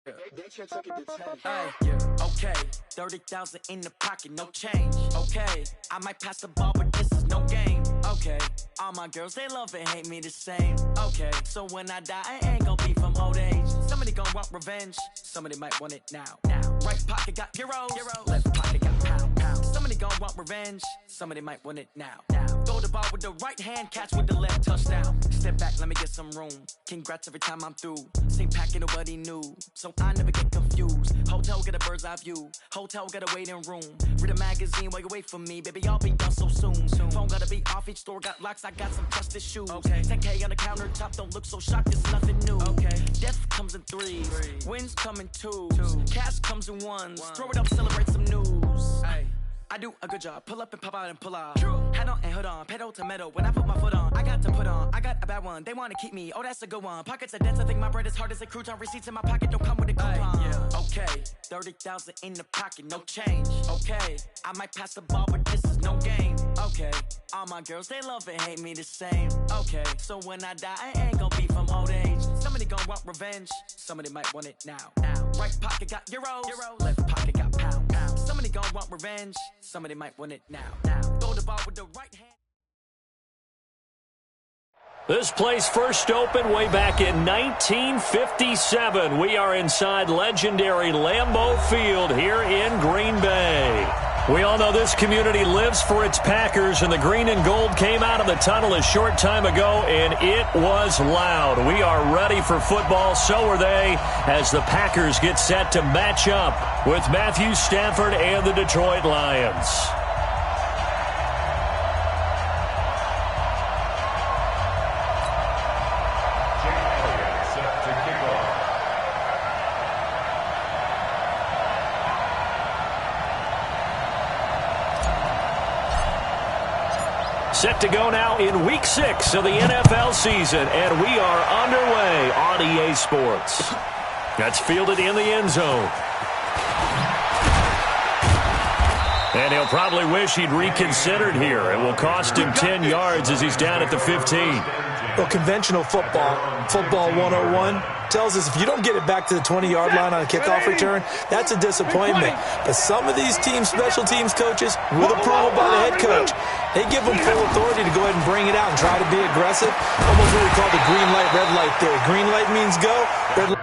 They should took it to 10. Hey, yeah, okay. 30,000 in the pocket, no change. Okay, I might pass the ball, but this is no game. Okay, all my girls, they love and hate me the same. Okay, so when I die, I ain't gon' be from old age. Somebody gon' want revenge, somebody might want it now. Right pocket got euros, left pocket got pound. Somebody gon' want revenge, somebody might want it now. Throw the ball with the right hand, catch with the left, touchdown. Step back, let me get some room. Congrats every time I'm through. Same packet, nobody knew, so I never get confused. Hotel get a bird's eye view. Hotel got a waiting room. Read a magazine while you wait for me, baby. I'll be done so soon. Phone gotta be off. Each store got locks. I got some trusted shoes. 10K on the countertop. Don't look so shocked. It's nothing new. Death comes in threes. Wins come in twos. Cash comes in ones. Throw it up, celebrate some news. I do a good job. Pull up and pop out and pull out. Head on and hood on. Pedal to metal. When I put my foot on, I got to put on. I got a bad one. They want to keep me. Oh, that's a good one. Pockets are dense. I think my bread is hard as a crouton. Receipts in my pocket don't come with a coupon. Okay, 30,000 in the pocket, no change. Okay, I might pass the ball, but this is no game. Okay, all my girls, they love and hate me the same. Okay, so when I die, I ain't gon' be from old age. Somebody gon' want revenge. Somebody might want it now. Right pocket got euros. Left pocket got pound. Somebody gon' want revenge. Somebody might want it now. Throw the ball with the right hand. This place first opened way back in 1957. We are inside legendary Lambeau Field here in Green Bay. We all know this community lives for its Packers, and the green and gold came out of the tunnel a short time ago, and it was loud. We are ready for football, so are they, as the Packers get set to match up with Matthew Stafford and the Detroit Lions. Set to go now in Week 6 of the NFL season, and we are underway on EA Sports. That's fielded in the end zone. And he'll probably wish he'd reconsidered here. It will cost him 10 yards as he's down at the 15. Well, conventional football 101, tells us if you don't get it back to the 20-yard line on a kickoff return, that's a disappointment. But some of these teams, special teams coaches, with approval by the head coach, they give them full authority to go ahead and bring it out and try to be aggressive. Almost what we call the green light, red light theory. Green light means go, red light.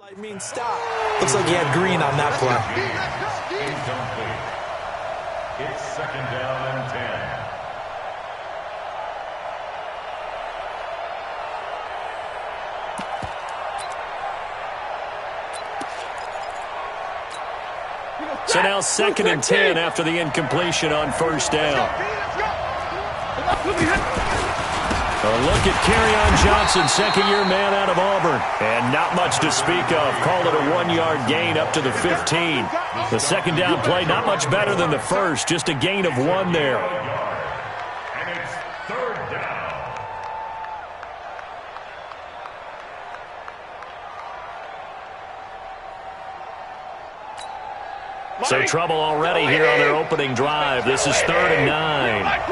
Light means stop. Looks like he had green on that play. Incomplete. It's second down and 10. So now second and 10 after the incompletion on first down. A look at Kerryon Johnson, second-year man out of Auburn. And not much to speak of. Call it a 1-yard gain up to the 15. The second down play, not much better than the first. Just a gain of 1 there. And it's third down. So trouble already here on their opening drive. This is 3rd and 9.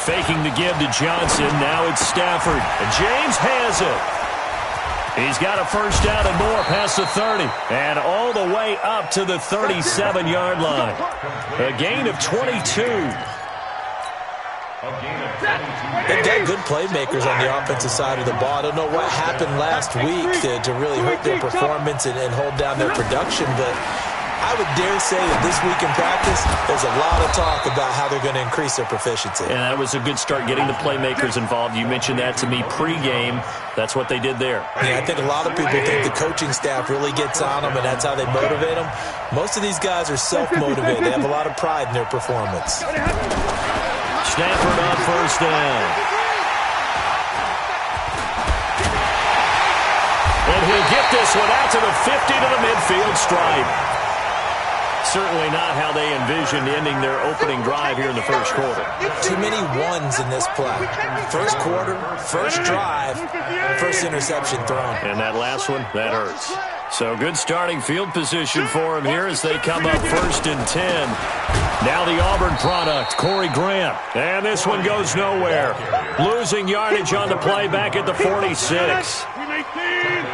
Faking the give to Johnson. Now it's Stafford. And James has it. He's got a first down and more past the 30. And all the way up to the 37-yard line. A gain of 22. They've got good playmakers on the offensive side of the ball. I don't know what happened last week to really hurt their performance and hold down their production, but I would dare say that this week in practice, there's a lot of talk about how they're going to increase their proficiency. And that was a good start, getting the playmakers involved. You mentioned that to me pregame. That's what they did there. Yeah, I think a lot of people think the coaching staff really gets on them, and that's how they motivate them. Most of these guys are self-motivated. They have a lot of pride in their performance. Stafford on first down. And he'll get this one out to the 50 to the midfield stripe. Certainly not how they envisioned ending their opening drive here in the first quarter. Too many ones in this play. First quarter, first drive, first interception thrown. And that last one, that hurts. So good starting field position for him here as they come up 1st and 10. Now the Auburn product, Corey Grant. And this one goes nowhere. Losing yardage on the play back at the 46.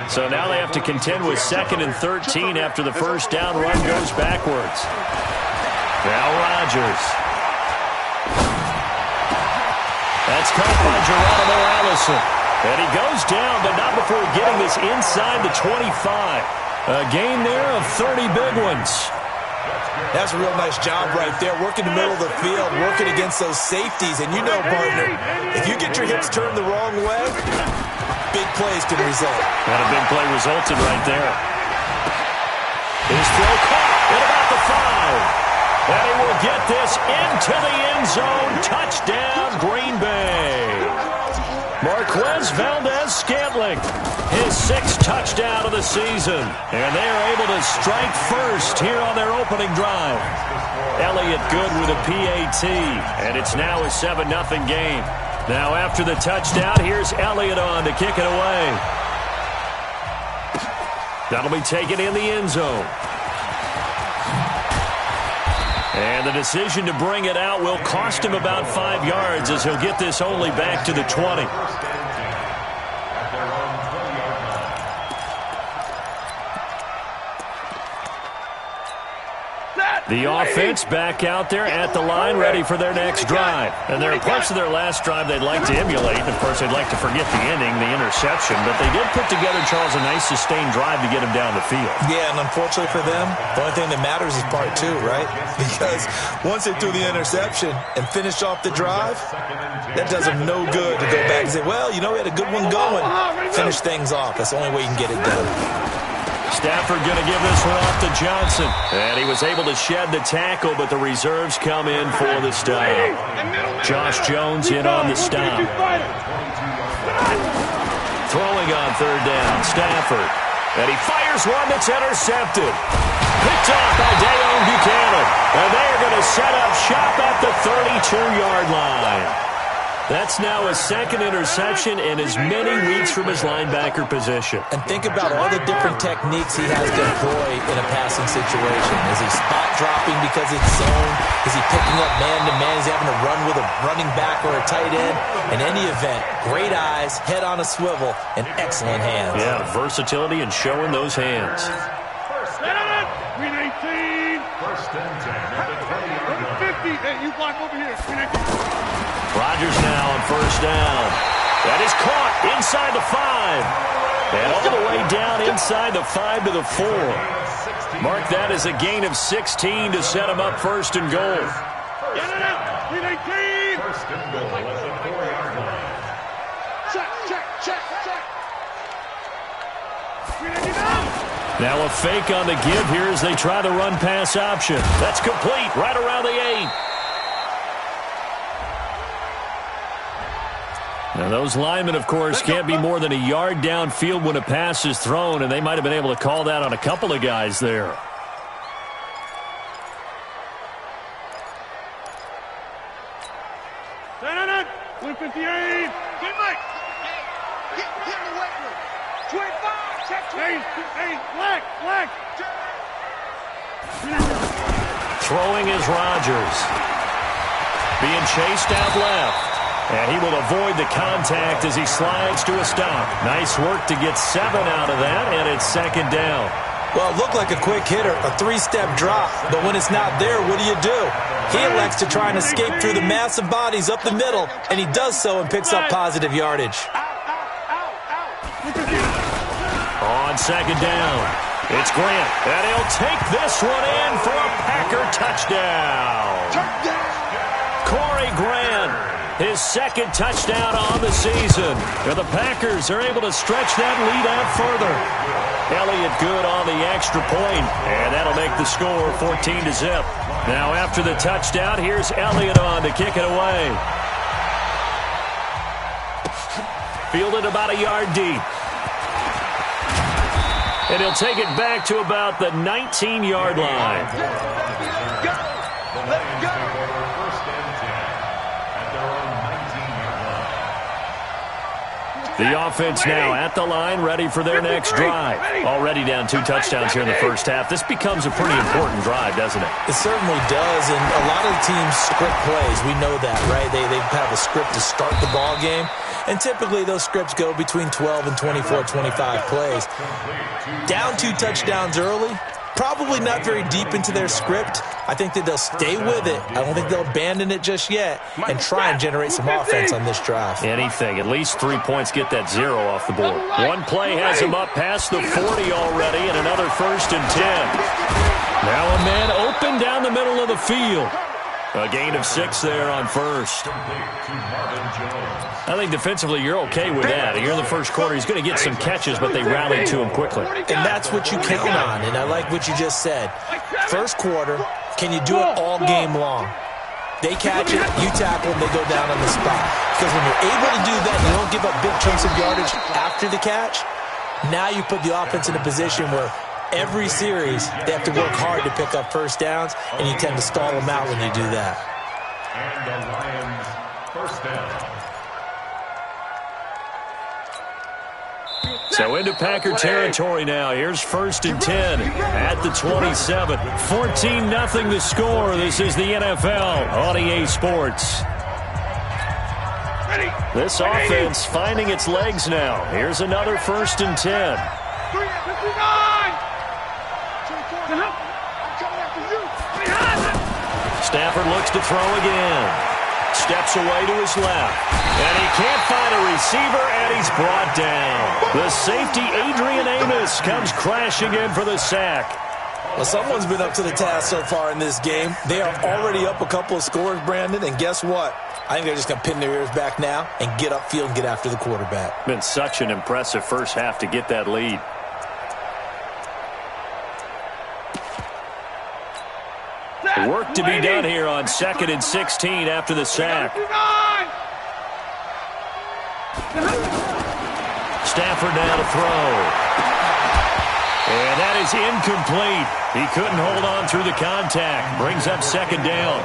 So now they have to contend with 2nd and 13 after the first down run goes backwards. Now Rodgers. That's caught by Geronimo Allison. And he goes down, but not before getting this inside the 25. A gain there of 30 big ones. That's a real nice job right there, working the middle of the field, working against those safeties. And you know, partner, if you get your hips turned the wrong way, big plays can result. And a big play resulted right there. His throw caught at about the 5. And he will get this into the end zone. Touchdown, Green Bay. Marquez Valdez-Scantling, his 6th touchdown of the season. And they are able to strike first here on their opening drive. Elliott good with a PAT. And it's now a 7-0 game. Now after the touchdown, here's Elliott on to kick it away. That'll be taken in the end zone. And the decision to bring it out will cost him about 5 yards as he'll get this only back to the 20. The offense back out there at the line, ready for their next drive. And there are parts of their last drive they'd like to emulate. Of course, they'd like to forget the ending, the interception. But they did put together, Charles, a nice sustained drive to get him down the field. Yeah, and unfortunately for them, the only thing that matters is part 2, right? Because once they threw the interception and finished off the drive, that does them no good to go back and say, well, you know, we had a good one going. Finish things off. That's the only way you can get it done. Stafford going to give this one off to Johnson. And he was able to shed the tackle, but the reserves come in for the stop. Josh Jones in on the stop. Throwing on 3rd down, Stafford. And he fires one that's intercepted. Picked off by Dayon Buchanan. And they're going to set up shop at the 32-yard line. That's now a 2nd interception in as many weeks from his linebacker position. And think about all the different techniques he has to employ in a passing situation. Is he spot dropping because it's zone? Is he picking up man-to-man? Is he having to run with a running back or a tight end? In any event, great eyes, head on a swivel, and excellent hands. Yeah, versatility and showing those hands. First and 10. 50. Hey, you block over here. Rodgers now on 1st down. That is caught inside the 5. And all the way down inside the 5 to the 4. Mark that as a gain of 16 to set him up 1st and goal. Get it out. 18. 1st and goal at the 4-yard line. Check. Now a fake on the give here as they try the run-pass option. That's complete right around the 8. Now those linemen, of course, can't be more than a yard downfield when a pass is thrown, and they might have been able to call that on a couple of guys there. No. 158. Get Mike. Get the weight room. 25. Check. Hey, black. Throwing is Rodgers. Being chased out left. And he will avoid the contact as he slides to a stop. Nice work to get 7 out of that, and it's 2nd down. Well, it looked like a quick hitter, a 3-step drop, but when it's not there, what do? He elects to try and escape through the massive bodies up the middle, and he does so and picks up positive yardage. On 2nd down, it's Grant, and he'll take this one in for a Packer touchdown. Corey Grant, his 2nd touchdown on the season. And the Packers are able to stretch that lead out further. Elliott good on the extra point, and that'll make the score 14-0. Now after the touchdown, here's Elliott on to kick it away. Fielded about a yard deep. And he'll take it back to about the 19-yard line. Let's go. First and 10 at their own 19-yard line. The offense now at the line, ready for their next drive. Already down 2 touchdowns here in the first half. This becomes a pretty important drive, doesn't it? It certainly does, and a lot of the teams script plays. We know that, right? They have a script to start the ball game, and typically those scripts go between 12 and 24, 25 plays. Down 2 touchdowns early, probably not very deep into their script. I think that they'll stay with it. I don't think they'll abandon it just yet and try and generate some offense on this drive. Anything. At least 3 points, get that 0 off the board. One play has him up past the 40 already, and another first and 10. Now a man open down the middle of the field. A gain of 6 there on first. I think defensively you're okay with that. Here in the first quarter, he's going to get some catches, but they rallied to him quickly. And that's what you count on, and I like what you just said. First quarter, can you do it all game long? They catch it, you tackle them, they go down on the spot. Because when you're able to do that, you don't give up big chunks of yardage after the catch, now you put the offense in a position where every series, they have to work hard to pick up first downs, and you tend to stall them out when you do that. And the Lions, first down. So into Packer territory now. Here's first and 10 at the 27. 14-0 the score. This is the NFL on EA Sports. This offense finding its legs now. Here's another first and 10. Stafford looks to throw again. Steps away to his left. And he can't find a receiver, and he's brought down. The safety, Adrian Amos, comes crashing in for the sack. Well, someone's been up to the task so far in this game. They are already up a couple of scores, Brandon, and guess what? I think they're just going to pin their ears back now and get upfield and get after the quarterback. Been such an impressive first half to get that lead. Work to be done here on 2nd and 16 after the sack. Stafford now to throw. And that is incomplete. He couldn't hold on through the contact. Brings up 2nd down.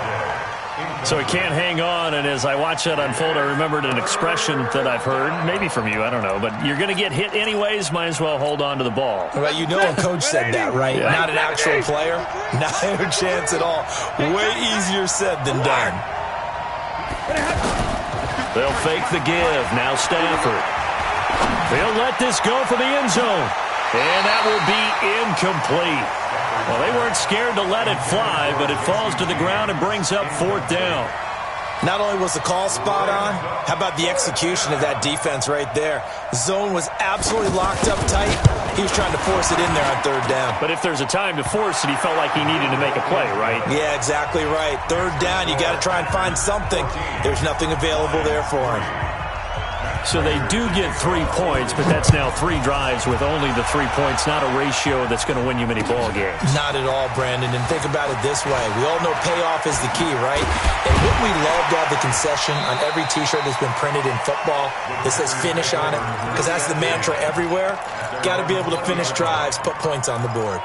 So he can't hang on, and as I watch that unfold, I remembered an expression that I've heard, maybe from you, I don't know, but you're going to get hit anyways, might as well hold on to the ball. Well, you know a coach said that, right? Yeah. Not an actual player. Not a chance at all. Way easier said than done. They'll fake the give. Now Stafford. They'll let this go for the end zone. And that will be incomplete. Well, they weren't scared to let it fly, but it falls to the ground and brings up 4th down. Not only was the call spot on, how about the execution of that defense right there? Zone was absolutely locked up tight. He was trying to force it in there on 3rd down. But if there's a time to force it, he felt like he needed to make a play, right? Yeah, exactly right. 3rd down, you got to try and find something. There's nothing available there for him. So they do get 3 points, but that's now 3 drives with only the 3 points, not a ratio that's going to win you many ball games. Not at all, Brandon. And think about it this way. We all know payoff is the key, right? And wouldn't we love to have the concession on every T-shirt that's been printed in football that says finish on it? Because that's the mantra everywhere. Got to be able to finish drives, put points on the board.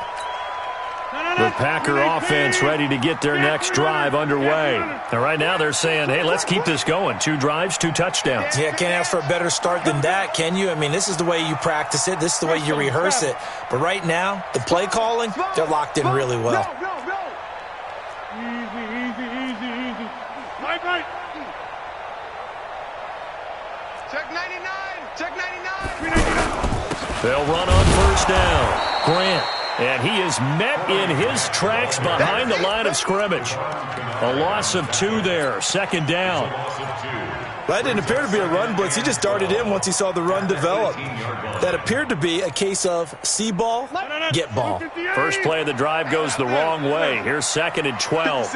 The Packer offense ready to get their next drive underway. And right now they're saying, hey, let's keep this going. 2 drives, 2 touchdowns. Yeah, can't ask for a better start than that, can you? I mean, this is the way you practice it. This is the way you rehearse it. But right now, the play calling, they're locked in really well. Easy. Right. Check 99. Check 99. They'll run on first down. Grant. And he is met in his tracks behind the line of scrimmage. A loss of 2 there. 2nd down. That didn't appear to be a run blitz. He just darted in once he saw the run develop. That appered to be a case of see ball, get ball. First play of the drive goes the wrong way. Here's 2nd and 12.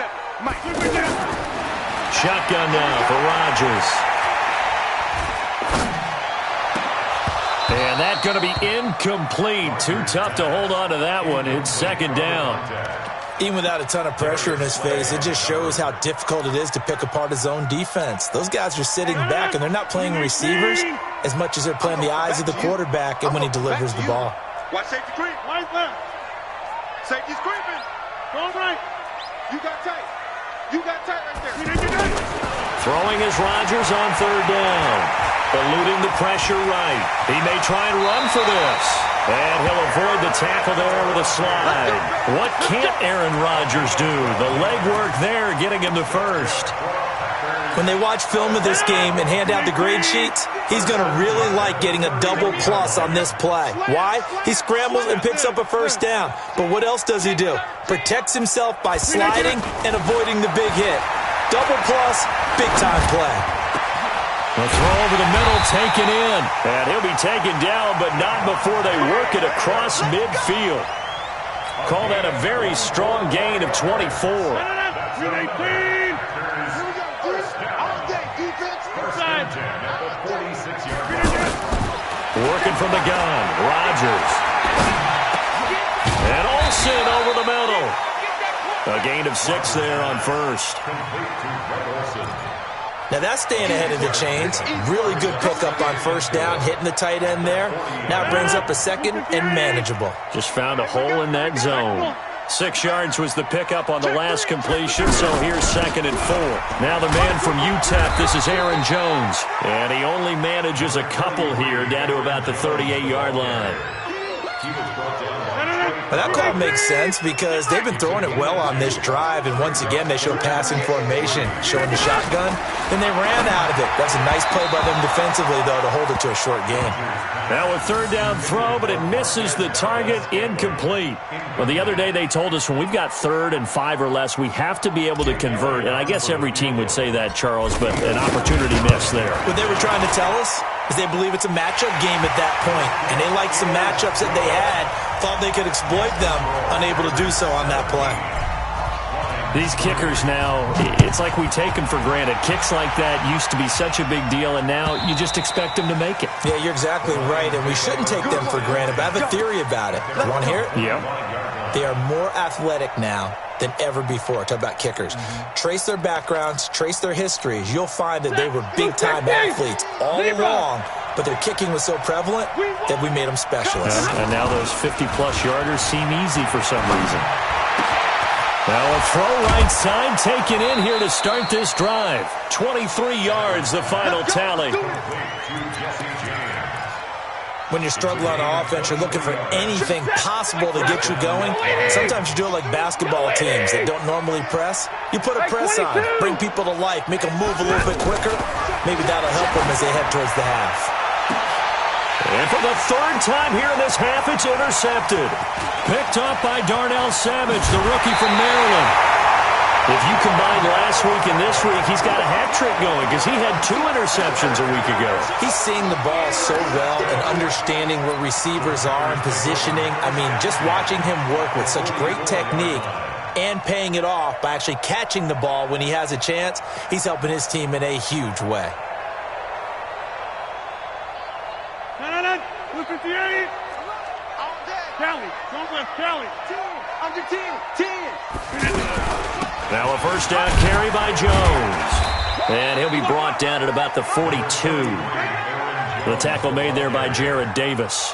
Shotgun now for Rodgers. And that's going to be incomplete. Too tough to hold on to that one. It's 2nd down. Even without a ton of pressure in his face, it just shows how difficult it is to pick apart his own defense. Those guys are sitting back, and they're not playing receivers as much as they're playing the eyes of the quarterback and when he delivers the ball. Watch safety creep. Right left. Safety's creeping. Go right. You got tight. You got tight right there. Throwing is Rodgers on third down. Eluding the pressure right. He may try and run for this. And he'll avoid the tackle there with a slide. What can't Aaron Rodgers do? The legwork there getting him the first. When they watch film of this game and hand out the grade sheets, he's going to really like getting a double plus on this play. Why? He scrambles and picks up a first down. But what else does he do? Protects himself by sliding and avoiding the big hit. Double plus, big-time play. The throw over the middle, taken in. And he'll be taken down, but not before they work it across midfield. Call that a very strong gain of 24. 318. Working from the gun, Rodgers. And Olsen over the middle. A gain of 6 there on first. Now that's staying ahead of the chains. Really good pickup on first down, hitting the tight end there. Now brings up a second and manageable. Just found a hole in that zone. 6 yards was the pickup on the last completion, so here's 2nd and 4. Now the man from UTEP, this is Aaron Jones. And he only manages a couple here down to about the 38-yard line. Well, that call makes sense because they've been throwing it well on this drive, and once again they show passing formation, showing the shotgun, and they ran out of it. That's a nice play by them defensively, though, to hold it to a short game. Now a third down throw, but it misses the target, incomplete. Well, the other day they told us when we've got 3rd and 5 or less, we have to be able to convert, and I guess every team would say that, Charles, but an opportunity miss there. What they were trying to tell us is they believe it's a matchup game at that point, and they liked some matchups that they had, thought they could exploit them, unable to do so on that play. These kickers now, it's like we take them for granted. Kicks like that used to be such a big deal, and now you just expect them to make it. Yeah, you're exactly right, and we shouldn't take them for granted, but I have a theory about it. You want to hear it? Yeah. They are more athletic now than ever before. Talk about kickers. Trace their backgrounds, trace their histories. You'll find that they were big-time athletes all along, but their kicking was so prevalent that we made them specialists. And now those 50-plus yarders seem easy for some reason. Now a throw right side taken in here to start this drive. 23 yards, the final tally. When you're struggling on offense, you're looking for anything possible to get you going. Sometimes you do it like basketball teams that don't normally press. You put a press on, bring people to life, make them move a little bit quicker. Maybe that'll help them as they head towards the half. And for the 3rd time here in this half, it's intercepted. Picked up by Darnell Savage, the rookie from Maryland. If you combine last week and this week, he's got a hat trick going because he had 2 interceptions a week ago. He's seeing the ball so well and understanding where receivers are and positioning. I mean, just watching him work with such great technique and paying it off by actually catching the ball when he has a chance, he's helping his team in a huge way. 258. Kelly, Southwest Kelly. 10, under 10, 10. Now a first down carry by Jones. And he'll be brought down at about the 42. The tackle made there by Jared Davis.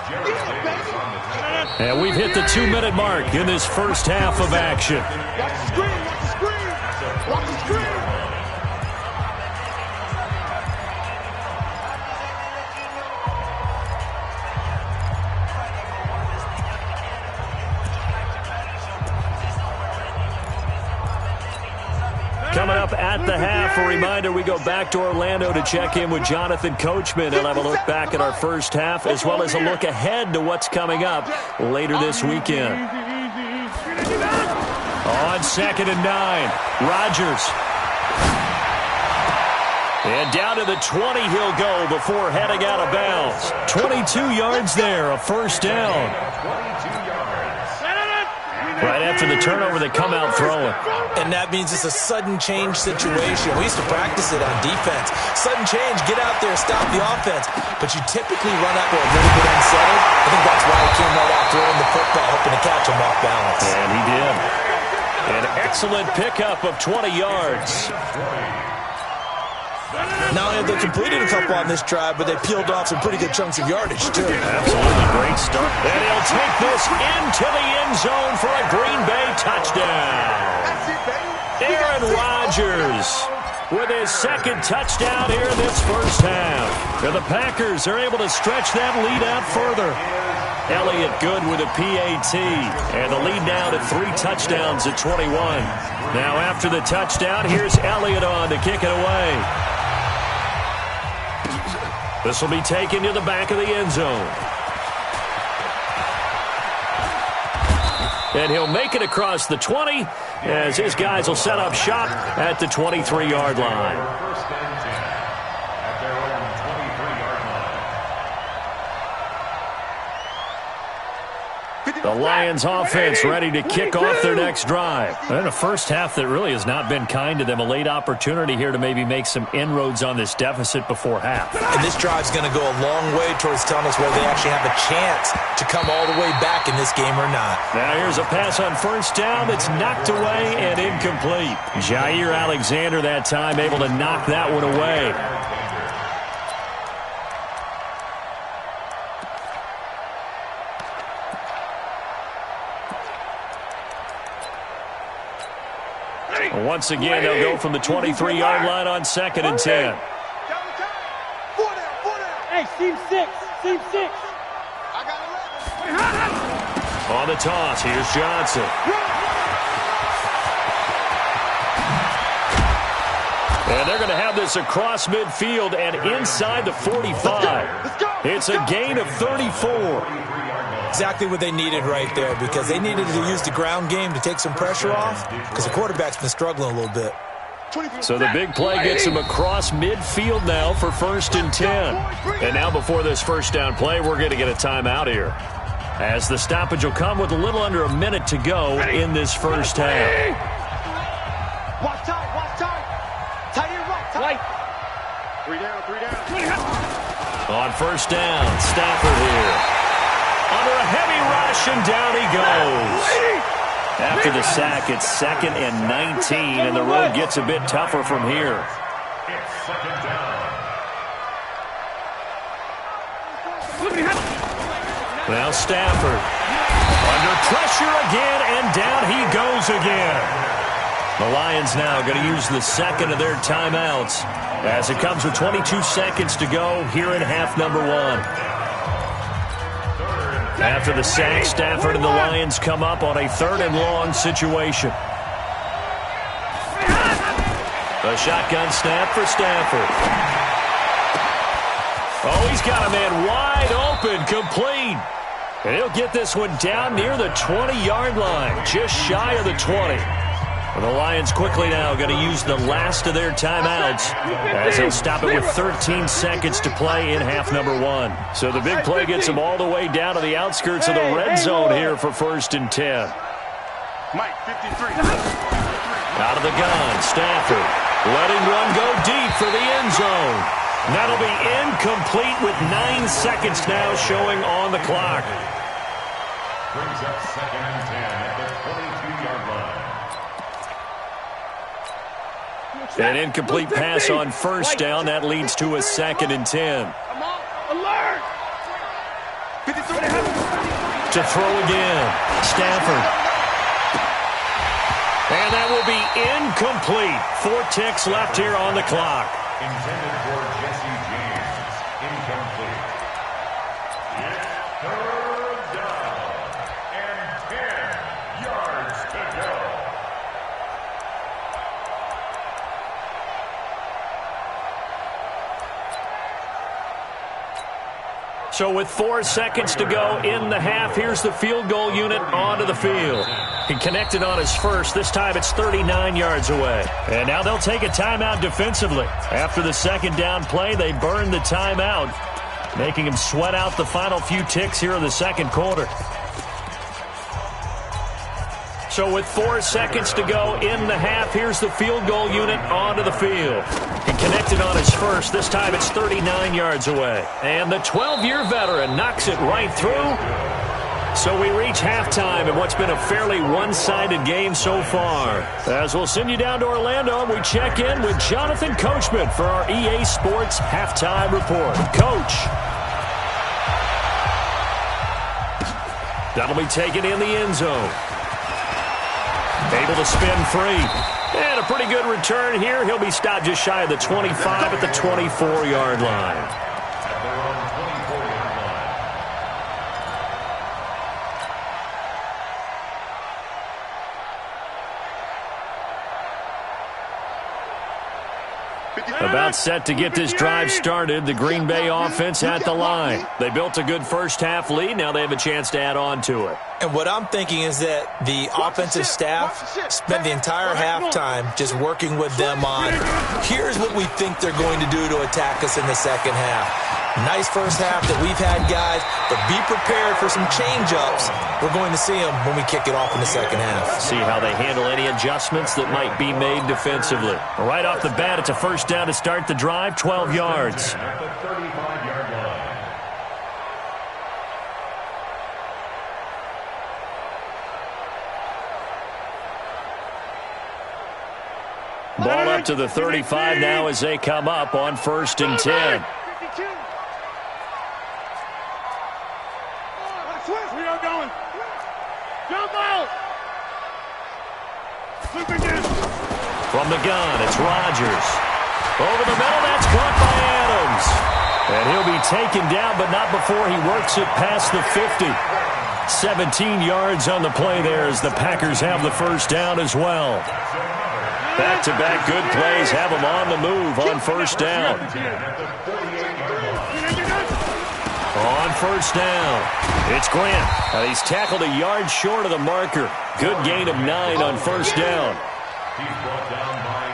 And we've hit the 2-minute mark in this first half of action. Watch the screen, watch the screen. Watch the screen. Coming up at the half, a reminder, we go back to Orlando to check in with Jonathan Coachman and have a look back at our first half as well as a look ahead to what's coming up later this weekend. On 2nd and 9, Rodgers. And down to the 20 he'll go before heading out of bounds. 22 yards there, a first down. Right after the turnover, they come out throwing. And that means it's a sudden change situation. We used to practice it on defense. Sudden change, get out there, stop the offense. But you typically run out there a little bit unsettled. I think that's why he came right out throwing the football, hoping to catch him off balance. And he did. An excellent pickup of 20 yards. Not only have they completed a couple on this drive, but they peeled off some pretty good chunks of yardage, too. Absolutely great start. And he'll take this into the end zone for a Green Bay touchdown. Aaron Rodgers with his second touchdown here in this first half. And the Packers are able to stretch that lead out further. Elliott good with a PAT. And the lead now to 3 touchdowns at 21. Now after the touchdown, here's Elliott on to kick it away. This will be taken to the back of the end zone. And he'll make it across the 20 as his guys will set up shop at the 23-yard line. The Lions offense ready to kick off their next drive. And a first half that really has not been kind to them. A late opportunity here to maybe make some inroads on this deficit before half. And this drive's going to go a long way towards telling us whether they actually have a chance to come all the way back in this game or not. Now here's a pass on first down that's knocked away and incomplete. Jair Alexander that time able to knock that one away. Once again, they'll go from the 23-yard line on 2nd and 10. Hey, seam 6. Seam 6. On the toss, here's Johnson. And they're going to have this across midfield and inside the 45. It's a gain of 34. Exactly what they needed right there, because they needed to use the ground game to take some pressure off, because the quarterback's been struggling a little bit. So the big play gets him across midfield now for 1st and 10. And now before this first down play, we're going to get a timeout here, as the stoppage will come with a little under a minute to go in this first half. Watch tight. Tight end right. 3 down. On first down, Stafford here. Under a heavy rush, and down he goes. After the sack, it's 2nd and 19, and the road gets a bit tougher from here. It's 2nd down. Now Stafford. Under pressure again, and down he goes again. The Lions now going to use the second of their timeouts as it comes with 22 seconds to go here in half number 1. After the sack, Stafford and the Lions come up on a 3rd and long situation. A shotgun snap for Stafford. Oh, he's got a man wide open, complete. And he'll get this one down near the 20-yard line, just shy of the 20. And the Lions quickly now going to use the last of their timeouts as they'll stop it with 13 seconds to play in half number 1. So the big play gets them all the way down to the outskirts of the red zone here for 1st and 10. Mike, 53. Out of the gun, Stafford letting one go deep for the end zone. That'll be incomplete with 9 seconds now showing on the clock. Brings up 2nd and 10 at the 22-yard line. An incomplete pass on first down. That leads to a 2nd and 10. Alert! To throw again, Stafford. And that will be incomplete. 4 ticks left here on the clock. Intended for Jesse James. Incomplete. It's 3rd down and 10 yards to go. So with 4 seconds to go in the half, here's the field goal unit onto the field. He connected on his first. This time it's 39 yards away. And now they'll take a timeout defensively. After the 2nd down play, they burn the timeout, making him sweat out the final few ticks here in the 2nd quarter. So with 4 seconds to go in the half, here's the field goal unit onto the field. He connected on his first. This time it's 39 yards away. And the 12-year veteran knocks it right through So we reach halftime in what's been a fairly one-sided game so far. As we'll send you down to Orlando, we check in with Jonathan Coachman for our EA Sports Halftime Report. Coach. That'll be taken in the end zone. Able to spin free. And a pretty good return here. He'll be stopped just shy of the 25 at the 24-yard line. About set to get this drive started. The Green Bay offense at the line. They built a good first-half lead. Now they have a chance to add on to it. And what I'm thinking is that the offensive staff spent the entire halftime just working with them on, here's what we think they're going to do to attack us in the second half. Nice first half that we've had, guys, but be prepared for some change-ups. We're going to see them when we kick it off in the second half. See how they handle any adjustments that might be made defensively. Right off the bat, it's a first down to start the drive, 12 yards. Ball up to the 35 now as they come up on 1st and 10. We are going. Jump out. From the gun, it's Rodgers. Over the middle, that's caught by Adams. And he'll be taken down, but not before he works it past the 50. 17 yards on the play there as the Packers have the first down as well. Back-to-back good plays have them on the move on first down. On first down, it's Grant. He's tackled a yard short of the marker. Good gain of 9 on first down.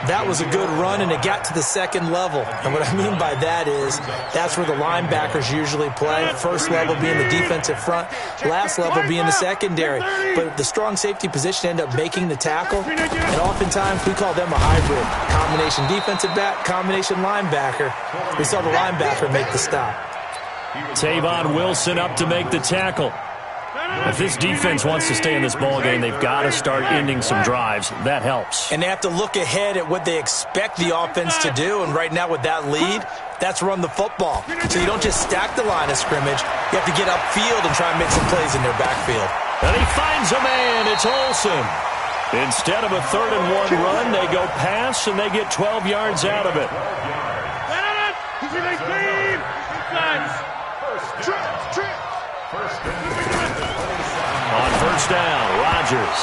That was a good run, and it got to the second level. And what I mean by that is that's where the linebackers usually play. First level being the defensive front, last level being the secondary. But the strong safety position ended up making the tackle, and oftentimes we call them a hybrid. Combination defensive back, combination linebacker. We saw the linebacker make the stop. Tavon Wilson up to make the tackle. If this defense wants to stay in this ball game, they've got to start ending some drives. That helps. And they have to look ahead at what they expect the offense to do. And right now with that lead, that's run the football. So you don't just stack the line of scrimmage. You have to get upfield and try and make some plays in their backfield. And he finds a man. It's Olsen. Instead of a 3rd and 1 run, they go pass, and they get 12 yards out of it. On first down, Rodgers.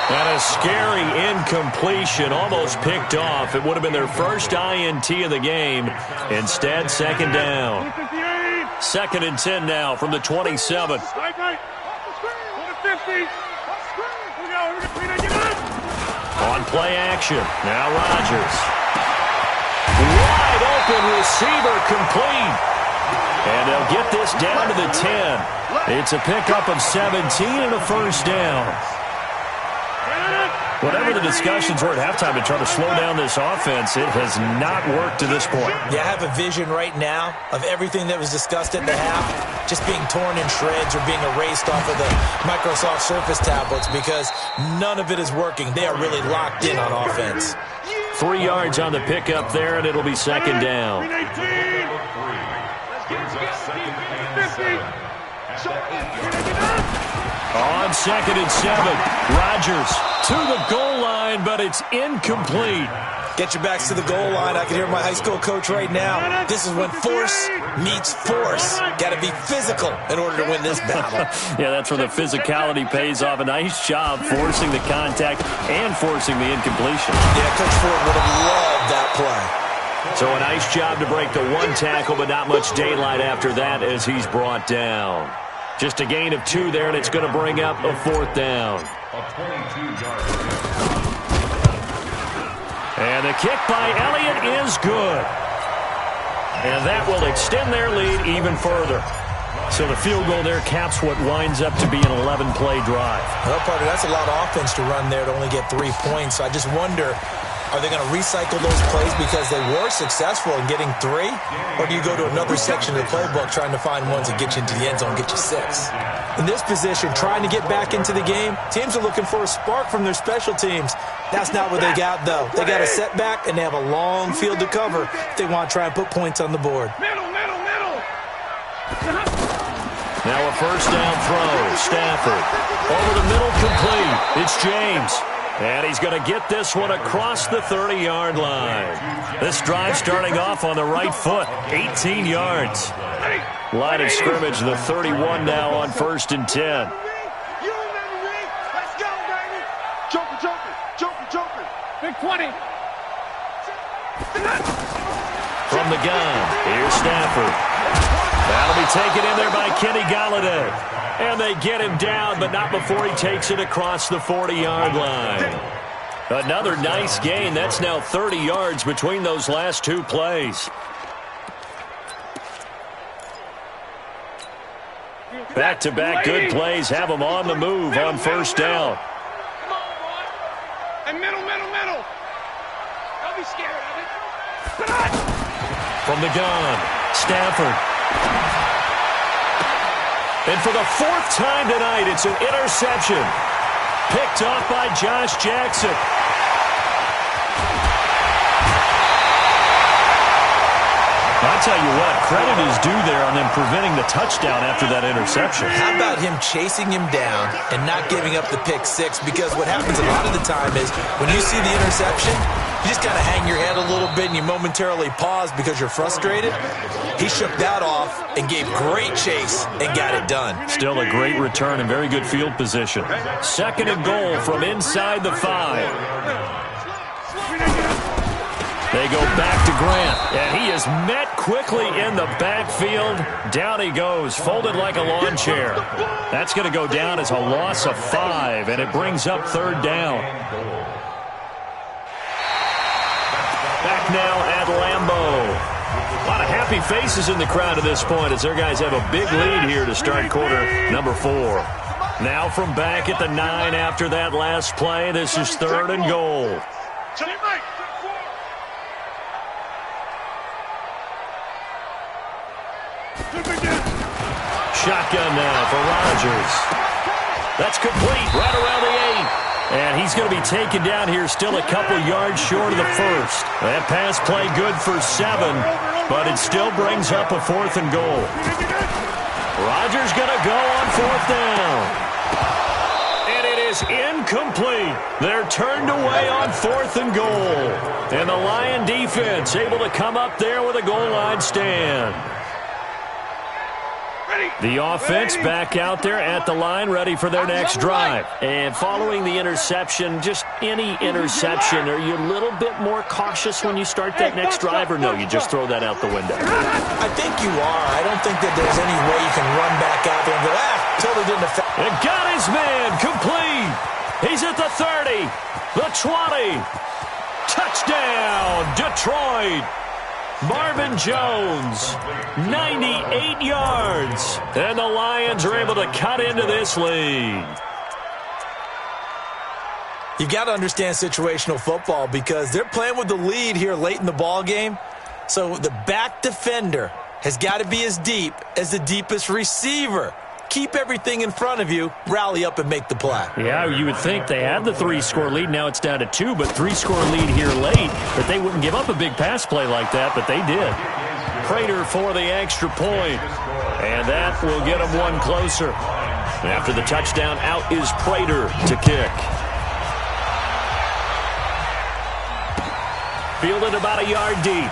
And a scary incompletion, almost picked off. It would have been their first INT of the game. Instead, second down. 2nd and 10 now from the 27. On play action, now Rodgers. Wide open receiver complete. And they'll get this down to the 10. It's a pickup of 17 and a first down. Whatever the discussions were at halftime to try to slow down this offense, it has not worked to this point. Yeah, I have a vision right now of everything that was discussed at the half just being torn in shreds or being erased off of the Microsoft Surface tablets because none of it is working. They are really locked in on offense. 3 yards on the pickup there, and it'll be second down. On 2nd and 7, Rodgers to the goal line, but it's incomplete. Get your backs to the goal line. I can hear my high school coach right now. This is when force meets force. Got to be physical in order to win this battle. Yeah, that's where the physicality pays off. A nice job forcing the contact and forcing the incompletion. Yeah, Coach Ford would have loved that play. So a nice job to break the 1 tackle, but not much daylight after that as he's brought down. Just a gain of 2 there, and it's going to bring up a 4th down. And the kick by Elliott is good. And that will extend their lead even further. So the field goal there caps what winds up to be an 11-play drive. Well, partner, that's a lot of offense to run there to only get 3 points. So I just wonder, are they going to recycle those plays because they were successful in getting 3? Or do you go to another section of the playbook trying to find ones that get you into the end zone, get you 6? In this position, trying to get back into the game, teams are looking for a spark from their special teams. That's not what they got, though. They got a setback, and they have a long field to cover if they want to try and put points on the board. Middle. Now a first down throw. Stafford. Over the middle, complete. It's James. And he's going to get this one across the 30-yard line. This drive starting off on the right foot. 18 yards. Line of scrimmage, the 31 now on 1st and 10. You remember me? Let's go, baby. Joker. Big 20. From the gun, here's Stafford. That'll be taken in there by Kenny Galladay. And they get him down, but not before he takes it across the 40-yard line. Another nice gain. That's now 30 yards between those last two plays. Back-to-back good plays have them on the move on first down. Come on, boy. And middle. Don't be scared of it. From the gun, Stafford. And for the 4th time tonight, it's an interception. Picked off by Josh Jackson. I tell you what, credit is due there on them preventing the touchdown after that interception. How about him chasing him down and not giving up the pick six? Because what happens a lot of the time is when you see the interception, you just kind of hang your head a little bit and you momentarily pause because you're frustrated. He shook that off and gave great chase and got it done. Still a great return and very good field position. 2nd and goal from inside the 5. They go back to Grant, and he is met quickly in the backfield. Down he goes, folded like a lawn chair. That's going to go down as a loss of 5, and it brings up 3rd down. Back now at Lambeau. A lot of happy faces in the crowd at this point as their guys have a big lead here to start quarter number 4. Now from back at the 9 after that last play, this is 3rd and goal. Shotgun now for Rodgers. That's complete right around the 8. And he's going to be taken down here still a couple yards short of the 1st. That pass play good for 7, but it still brings up a 4th and goal. Rodgers going to go on 4th down. And it is incomplete. They're turned away on 4th and goal. And the Lion defense able to come up there with a goal line stand. The offense back out there at the line, ready for their next drive. And following the interception, just any interception, are you a little bit more cautious when you start that next drive, or no, you just throw that out the window? I think you are. I don't think that there's any way you can run back out there and go, totally didn't affect. And got his man, complete. He's at the 30, the 20. Touchdown, Detroit. Marvin Jones, 98 yards. And the Lions are able to cut into this lead. You've got to understand situational football because they're playing with the lead here late in the ball game. So the back defender has got to be as deep as the deepest receiver. Keep everything in front of you, rally up and make the play. Yeah, you would think they had the 3-score lead. Now it's down to 2, but 3-score lead here late. That they wouldn't give up a big pass play like that, but they did. Prater for the extra point. And that will get them one closer. After the touchdown, out is Prater to kick. Fielded about a yard deep.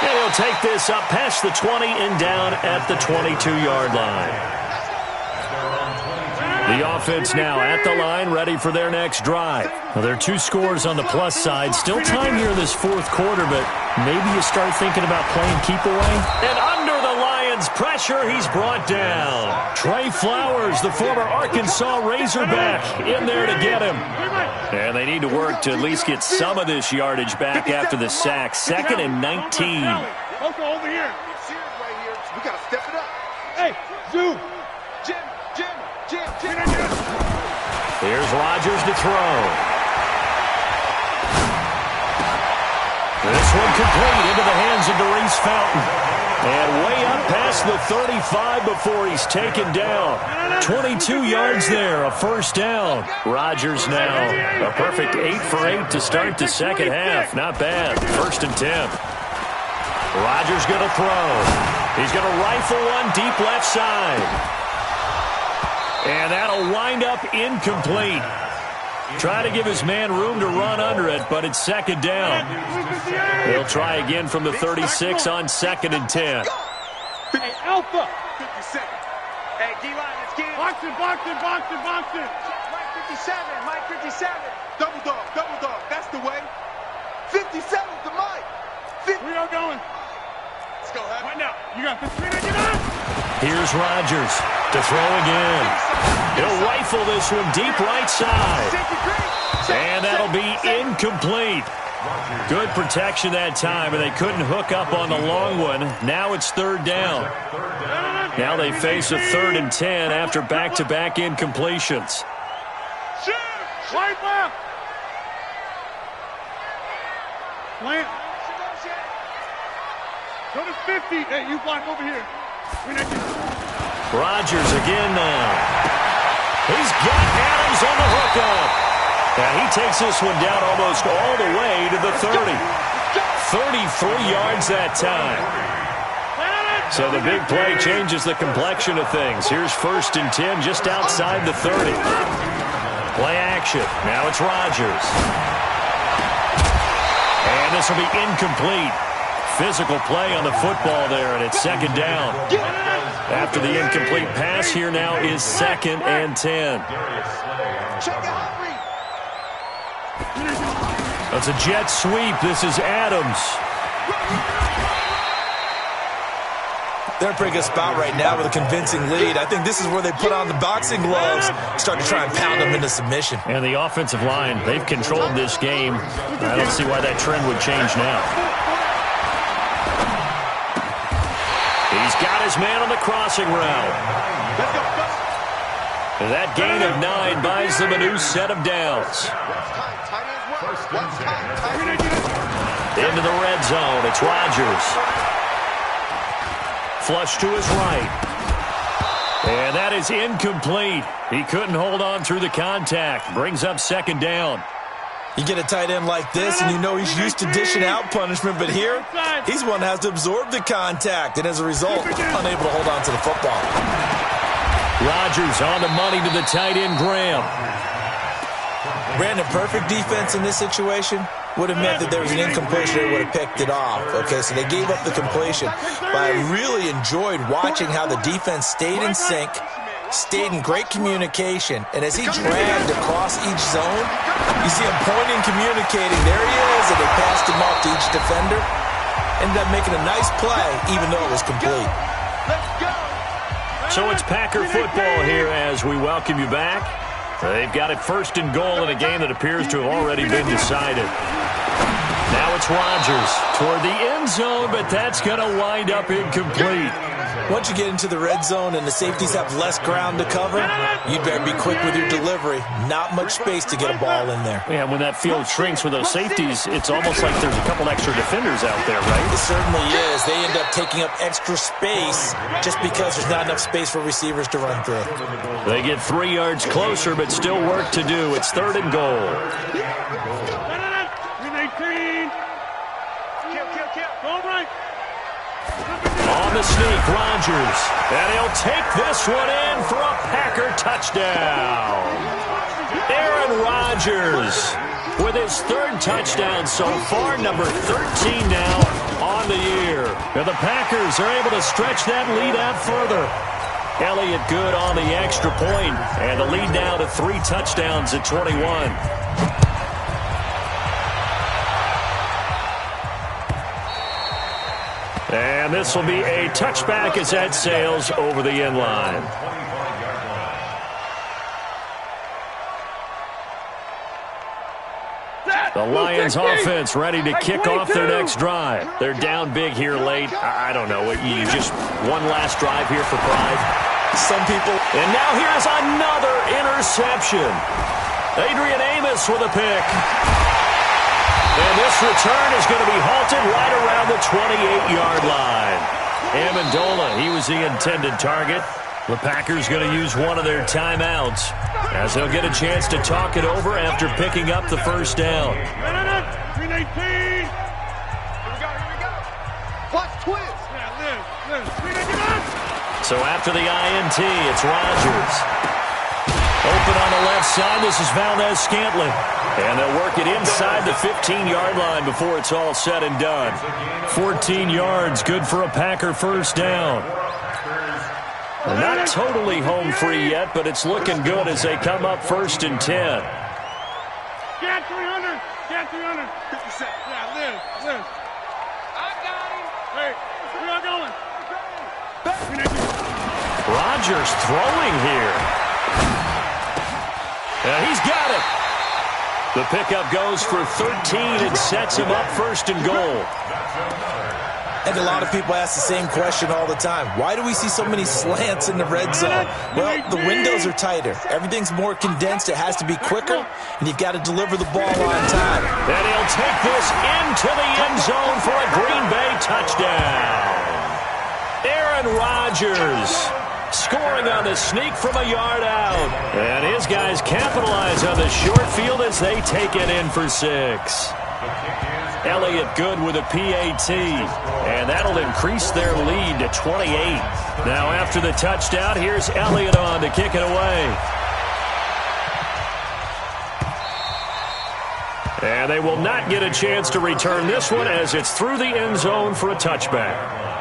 And he'll take this up past the 20 and down at the 22-yard line. The offense now at the line, ready for their next drive. Well, there are 2 scores on the plus side. Still time here in this 4th quarter, but maybe you start thinking about playing keep away. And under the Lions' pressure, he's brought down. Trey Flowers, the former Arkansas Razorback, in there to get him. And they need to work to at least get some of this yardage back after the sack. 2nd and 19. Over here. We got to step it up. Hey, Zoo. Jim. Here's Rodgers to throw. This one complete into the hands of Maurice Fountain. And way up past the 35 before he's taken down. 22 yards there, a first down. Rodgers now a perfect 8 for 8 to start the second half. Not bad. 1st and 10. Rodgers going to throw. He's going to rifle one deep left side. And that'll wind up incomplete. Try to give his man room to run under it, but it's 2nd down. They'll try again from the 36 on 2nd and 10. Hey, Alpha. 52nd. Hey, D-line, let's get it. Box it. Mike 57, Mike 57. Double dog. That's the way. 57's the Mike. We are going. Let's go, Right now. You got the 3 to get on. Here's Rodgers to throw again. He'll rifle this one deep right side. And that'll be incomplete. Good protection that time, and they couldn't hook up on the long one. Now it's 3rd down. Now they face a 3rd and 10 after back-to-back incompletions. Right left. Plant. Go to 50. Hey, you block over here. Rodgers again now. He's got Adams on the hookup. And he takes this one down almost all the way to the 30. 33 yards that time. So the big play changes the complexion of things. Here's 1st and 10 just outside the 30. Play action. Now it's Rodgers. And this will be incomplete. Physical play on the football there, and it's 2nd down. After the incomplete pass, here now is 2nd and 10. That's a jet sweep. This is Adams. They're in a pretty good spot right now with a convincing lead. I think this is where they put on the boxing gloves, start to try and pound them into submission. And the offensive line, they've controlled this game. I don't see why that trend would change now. He's got his man on the crossing route. And that gain of 9 buys them a new set of downs. Into the red zone. It's Rodgers. Flush to his right. And that is incomplete. He couldn't hold on through the contact. Brings up 2nd down. You get a tight end like this, and you know he's used to dishing out punishment, but here, he's one that has to absorb the contact, and as a result, unable to hold on to the football. Rodgers on the money to the tight end, Graham. Brandon, perfect defense in this situation would have meant that there was an incompletion. They would have picked it off. Okay, so they gave up the completion. But I really enjoyed watching how the defense stayed in sync, stayed in great communication, and as he dragged across each zone, you see him pointing, communicating. There he is, and they passed him off to each defender. Ended up making a nice play, even though it was complete. So it's Packer football here as we welcome you back. They've got it 1st and goal in a game that appears to have already been decided. Now it's Rodgers toward the end zone, but that's going to wind up incomplete. Once you get into the red zone and the safeties have less ground to cover, you'd better be quick with your delivery. Not much space to get a ball in there. Yeah, when that field shrinks with those safeties, it's almost like there's a couple extra defenders out there, right? It certainly is. They end up taking up extra space just because there's not enough space for receivers to run through. They get 3 yards closer, but still work to do. It's 3rd and goal. On the sneak, Rodgers. And he'll take this one in for a Packer touchdown. Aaron Rodgers with his 3rd touchdown so far, number 13 now on the year. And the Packers are able to stretch that lead out further. Elliott good on the extra point, and the lead now to 3 touchdowns at 21. And this will be a touchback as that sails over the end line. The Lions offense ready to kick off their next drive. They're down big here late. I don't know. You just one last drive here for pride. Some people. And now here's another interception. Adrian Amos with a pick. And this return is going to be halted right around the 28-yard line. Amendola, he was the intended target. The Packers going to use one of their timeouts as they'll get a chance to talk it over after picking up the first down. 318. Here we go. Watch twist. Yeah, live. 319. So after the INT, it's Rodgers. Open on the left side, this is Valdez-Scantling. And they'll work it inside the 15-yard line before it's all said and done. 14 yards, good for a Packer first down. Not totally home free yet, but it's looking good as they come up 1st and 10. Get 300. Get 300. 57. Yeah, live. I got him. Hey, we are going. Rodgers throwing here. And he's got it. The pickup goes for 13 and sets him up 1st and goal. And a lot of people ask the same question all the time. Why do we see so many slants in the red zone? Well, the windows are tighter. Everything's more condensed. It has to be quicker, and you've got to deliver the ball on time. And he'll take this into the end zone for a Green Bay touchdown. Aaron Rodgers scoring on the sneak from a yard out. And his guys capitalize on the short field as they take it in for 6. Elliott good with a PAT, and that'll increase their lead to 28. Now after the touchdown, here's Elliott on to kick it away. And they will not get a chance to return this one as it's through the end zone for a touchback.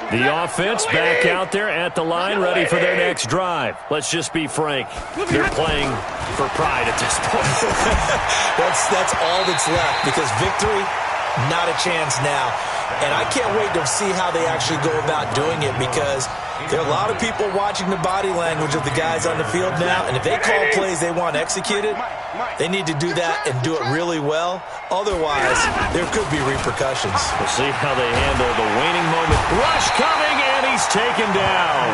The offense back out there at the line, ready for their next drive. Let's just be frank. They're playing for pride at this point. That's all that's left, because victory, not a chance now. And I can't wait to see how they actually go about doing it, because there are a lot of people watching the body language of the guys on the field now, and if they call plays they want executed, they need to do that and do it really well. Otherwise, there could be repercussions. We'll see how they handle the waning moment. Rush coming, and he's taken down.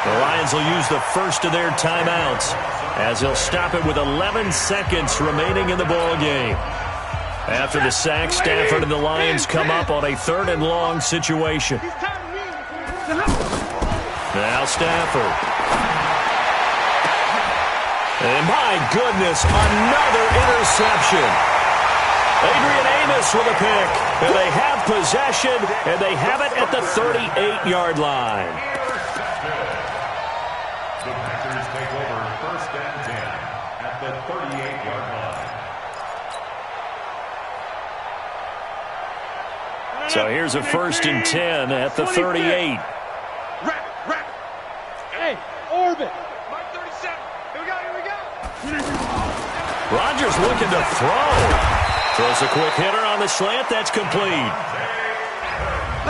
The Lions will use the first of their timeouts as they'll stop it with 11 seconds remaining in the ball game. After the sack, Stafford and the Lions come up on a 3rd and long situation. Now Stafford. And my goodness, another interception. Adrian Amos with a pick. And they have possession, and they have it at the 38-yard line. The Packers take over 1st and 10 at the 38-yard line. So here's a 1st and 10 at the 38. Hey, orbit. Mike 37. Here we go. Rodgers looking to throw. Throws a quick hitter on the slant. That's complete.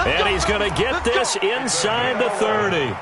And he's going to get this inside the 30.